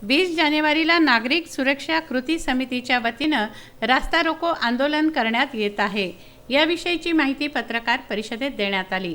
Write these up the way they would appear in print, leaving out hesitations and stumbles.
20 जानेवारीला नागरिक सुरक्षा कृती समितीच्या वतीनं रास्ता रोको आंदोलन करण्यात येत आहे। याविषयीची माहिती पत्रकार परिषदेत देण्यात आली।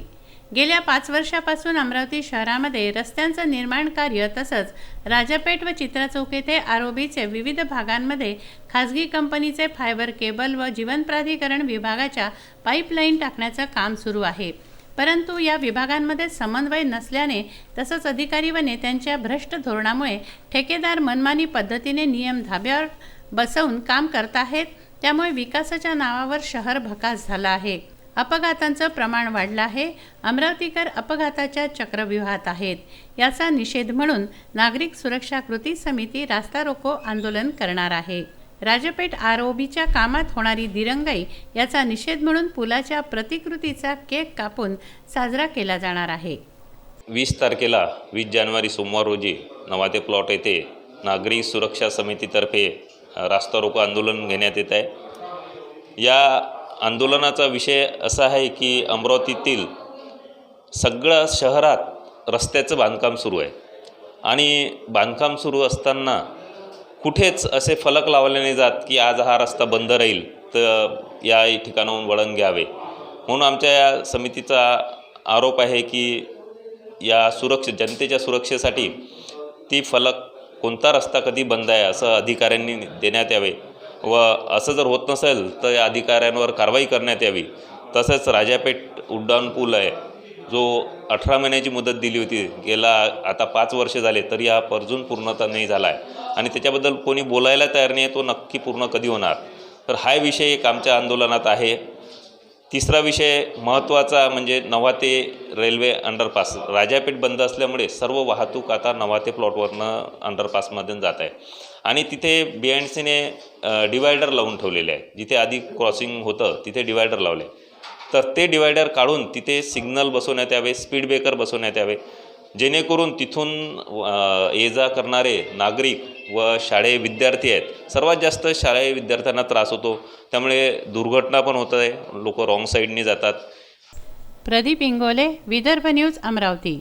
गेल्या 5 वर्षापासून अमरावती शहरामध्ये रस्त्यांचं निर्माण कार्य तसंच राजापेठ व चित्रचौक येथे आरओबीचे विविध भागांमध्ये खासगी कंपनीचे फायबर केबल व जीवन प्राधिकरण विभागाच्या पाईपलाईन टाकण्याचं काम सुरू आहे। परंतु या विभागांमध्ये समन्वय नसल्याने तसंच अधिकारी व नेत्यांच्या भ्रष्ट धोरणामुळे ठेकेदार मनमानी पद्धतीने नियम धाब्यावर बसवून काम करत आहेत। त्यामुळे विकासाच्या नावावर शहर भकास झाला आहे। अपघातांचं प्रमाण वाढलं आहे। अमरावतीकर अपघाताच्या चक्रव्यूहात आहेत। याचा निषेध म्हणून नागरिक सुरक्षा कृती समिती रास्ता रोको आंदोलन करणार आहे। राजापेठ आरओबीच्या कामात होणारी दिरंगाई याचा निषेध म्हणून पुलाच्या प्रतिकृतीचा केक कापून साजरा केला जाणार आहे। 20 तारखेला 20 जानेवारी सोमवार रोजी नवाते प्लॉट येथे नागरिक सुरक्षा समितीतर्फे रास्ता रोको आंदोलन घेण्यात येत आहे। या आंदोलनाचा विषय असा आहे की अमरावतीतील सगळ्या शहरात रस्त्याचं बांधकाम सुरू आहे आणि बांधकाम सुरू असताना कुठेच असे फलक लावले नाही जात की आज हा रस्ता बंद राहील तर या ठिकाणाहून वळण घ्यावे। म्हणून आमच्या या समितीचा आरोप आहे की या जनतेच्या सुरक्षेसाठी ती फलक कोणता रस्ता कधी बंद आहे असं अधिकाऱ्यांनी देण्यात यावे व असं जर होत नसेल तर या अधिकाऱ्यांवर कारवाई करण्यात यावी। तसंच राजापेठ उड्डाण पूल आहे जो 18 महिन्याची मुदत दिली होती, गेला आता 5 वर्ष झाले तरी हा अजून पूर्णता नाही झाला आहे आणि त्याच्याबद्दल कोणी बोलायला तयार नाही, तो नक्की पूर्ण कधी होणार। तर हा विषय एक आमच्या आंदोलनात आहे। तिसरा विषय महत्त्वाचा म्हणजे नवाते रेल्वे अंडरपास राजापेठ बंद असल्यामुळे सर्व वाहतूक आता नवाते प्लॉटवरनं अंडरपासमधून जात आहे आणि तिथे BNCने डिवायडर लावून ठेवलेले आहे। जिथे आधी क्रॉसिंग होतं तिथे डिवायडर लावले, तर ते डिवायडर काढून तिथे सिग्नल बसवण्यात यावे, स्पीड ब्रेकर बसवण्यात यावे, जेणेकरून तिथून ये जा करणारे नागरिक व शाळेय विद्यार्थी आहेत, सर्वात जास्त शाळेय विद्यार्थ्यांना त्रास होतो, त्यामुळे दुर्घटना पण होत आहे, लोक रॉंग साईडने जातात। प्रदीप इंगोले, विदर्भ न्यूज, अमरावती।